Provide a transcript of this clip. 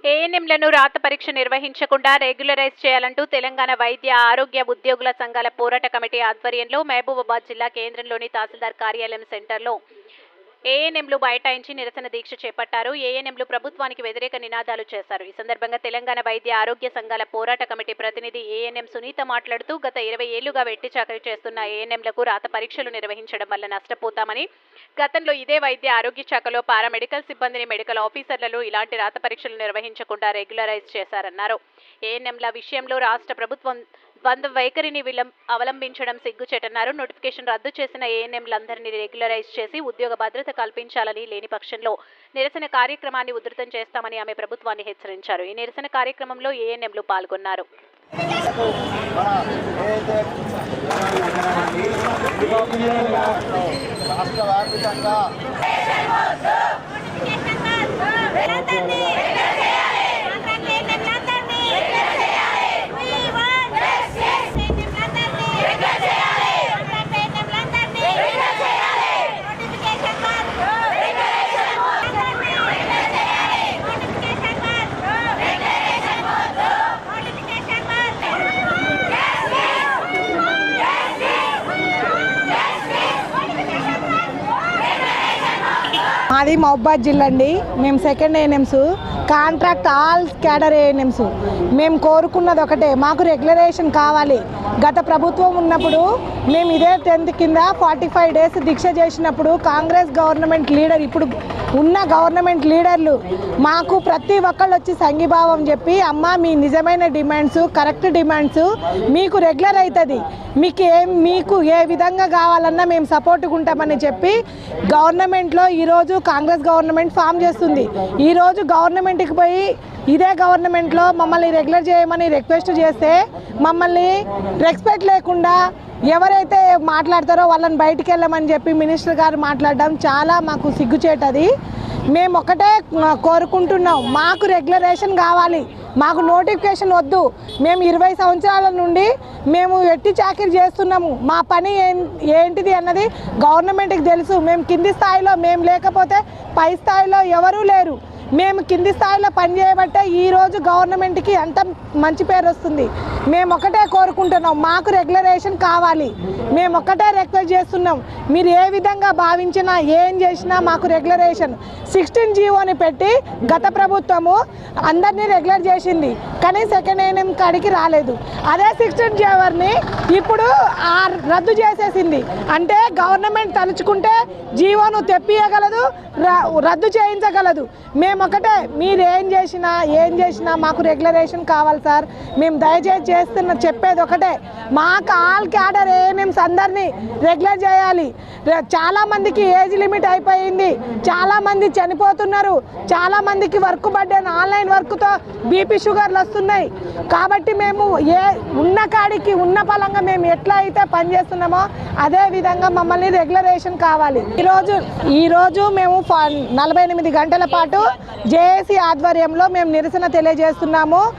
ఏఎన్ఎంలను రాత పరీక్ష నిర్వహించకుండా రెగ్యులరైజ్ చేయాలంటూ తెలంగాణ వైద్య ఆరోగ్య ఉద్యోగుల సంఘాల పోరాట కమిటీ ఆధ్వర్యంలో మహబూబాబాద్ జిల్లా కేంద్రంలోని తహసీల్దార్ కార్యాలయం సెంటర్లో ఏఎన్ఎంలు బైఠాయించి నిరసన దీక్ష చేపట్టారు. ఏఎన్ఎంలు ప్రభుత్వానికి వ్యతిరేక నినాదాలు చేశారు. ఈ సందర్భంగా తెలంగాణ వైద్య ఆరోగ్య సంఘాల పోరాట కమిటీ ప్రతినిధి ఏఎన్ఎం సునీత మాట్లాడుతూ గత 20 ఏళ్లుగా వెట్టి చాకరీ చేస్తున్న ఏఎన్ఎంలకు రాత పరీక్షలు నిర్వహించడం వల్ల నష్టపోతామని, గతంలో ఇదే వైద్య ఆరోగ్య శాఖలో పారామెడికల్ సిబ్బందిని మెడికల్ ఆఫీసర్లలో ఇలాంటి రాత పరీక్షలు నిర్వహించకుండా రెగ్యులరైజ్ చేశారన్నారు. ఏఎన్ఎంల విషయంలో రాష్ట్ర ప్రభుత్వం ద్వంద్వ వైఖరిని అవలంబించడం సిగ్గుచేటన్నారు. నోటిఫికేషన్ రద్దు చేసిన ఏఎన్ఎంలందరినీ రెగ్యులరైజ్ చేసి ఉద్యోగ భద్రత కల్పించాలని, లేని పక్షంలో నిరసన కార్యక్రమాన్ని ఉధృతం చేస్తామని ఆమె ప్రభుత్వాన్ని హెచ్చరించారు. ఈ నిరసన కార్యక్రమంలో ఏఎన్ఎంలు పాల్గొన్నారు. మాది మహబూబాబాద్ జిల్లా అండి. మేము second ANMs, contract all cadre ANMs. మేము కోరుకున్నది ఒకటే, మాకు రెగ్యులరేషన్ కావాలి. గత ప్రభుత్వం ఉన్నప్పుడు మేము ఇదే 10th కింద 45 డేస్ దీక్ష చేసినప్పుడు కాంగ్రెస్ గవర్నమెంట్ లీడర్, ఇప్పుడు ఉన్న గవర్నమెంట్ లీడర్లు మాకు ప్రతి ఒక్కళ్ళు వచ్చి సంఘీభావం చెప్పి, అమ్మ మీ నిజమైన డిమాండ్స్, కరెక్ట్ డిమాండ్స్ మీకు రెగ్యులర్ అవుతుంది, మీకు ఏ విధంగా కావాలన్నా మేము సపోర్ట్గా ఉంటామని చెప్పి గవర్నమెంట్లో ఈరోజు కాంగ్రెస్ గవర్నమెంట్ ఫామ్ చేస్తుంది. ఈరోజు గవర్నమెంట్కి పోయి ఇదే గవర్నమెంట్లో మమ్మల్ని రెగ్యులర్ చేయమని రిక్వెస్ట్ చేస్తే మమ్మల్ని రెస్పెక్ట్ లేకుండా ఎవరైతే మాట్లాడతారో వాళ్ళని బయటికి వెళ్ళమని చెప్పి మినిస్టర్ గారు మాట్లాడడం చాలా మాకు సిగ్గుచేటది. మేము ఒకటే కోరుకుంటున్నాం, మాకు రెగ్యులరేషన్ కావాలి, మాకు నోటిఫికేషన్ వద్దు. మేము 20 సంవత్సరాల నుండి మేము వెట్టి చాకిరీ చేస్తున్నాము. మా పని ఏంటిది అన్నది గవర్నమెంట్కి తెలుసు. మేము కింది స్థాయిలో మేము లేకపోతే పై స్థాయిలో ఎవరూ లేరు. మేము కింది స్థాయిలో పనిచేయబట్టే ఈరోజు గవర్నమెంట్కి అంత మంచి పేరు వస్తుంది. మేము ఒకటే కోరుకుంటున్నాం, మాకు రెగ్యులరేషన్ కావాలి. మేము ఒకటే రిక్వెస్ట్ చేస్తున్నాం, మీరు ఏ విధంగా భావించినా ఏం చేసినా మాకు రెగ్యులరేషన్. 16 జీవోని పెట్టి గత ప్రభుత్వము అందరినీ రెగ్యులర్ చేసింది, కానీ సెకండ్ ఏఎన్ఎం కాడికి రాలేదు. అదే 16 జీవోని ఇప్పుడు రద్దు చేసేసింది. అంటే గవర్నమెంట్ తలుచుకుంటే జీవోను తెప్పియగలదు, రద్దు చేయించగలదు. మేము ఒకటే, మీరు ఏం చేసినా మాకు రెగ్యులరేషన్ కావాలి సార్. మేము దయచేసి చెప్పేది ఒకటే, మాకు ఆల్ క్యాడర్ ఏఎన్ఎంస్ అందరినీ రెగ్యులర్ చేయాలి. చాలామందికి ఏజ్ లిమిట్ అయిపోయింది, చాలామంది చనిపోతున్నారు, చాలామందికి వర్క్ బర్డెన్, ఆన్లైన్ వర్క్తో బీపీ షుగర్లు వస్తున్నాయి. కాబట్టి మేము ఉన్న కాడికి ఉన్న పలంగా మేము ఎట్లా అయితే పనిచేస్తున్నామో అదే విధంగా మమ్మల్ని రెగ్యులరేషన్ కావాలి. ఈరోజు మేము 48 గంటల పాటు జేఏసీ ఆధ్వర్యంలో మేము నిరసన తెలియజేస్తున్నాము.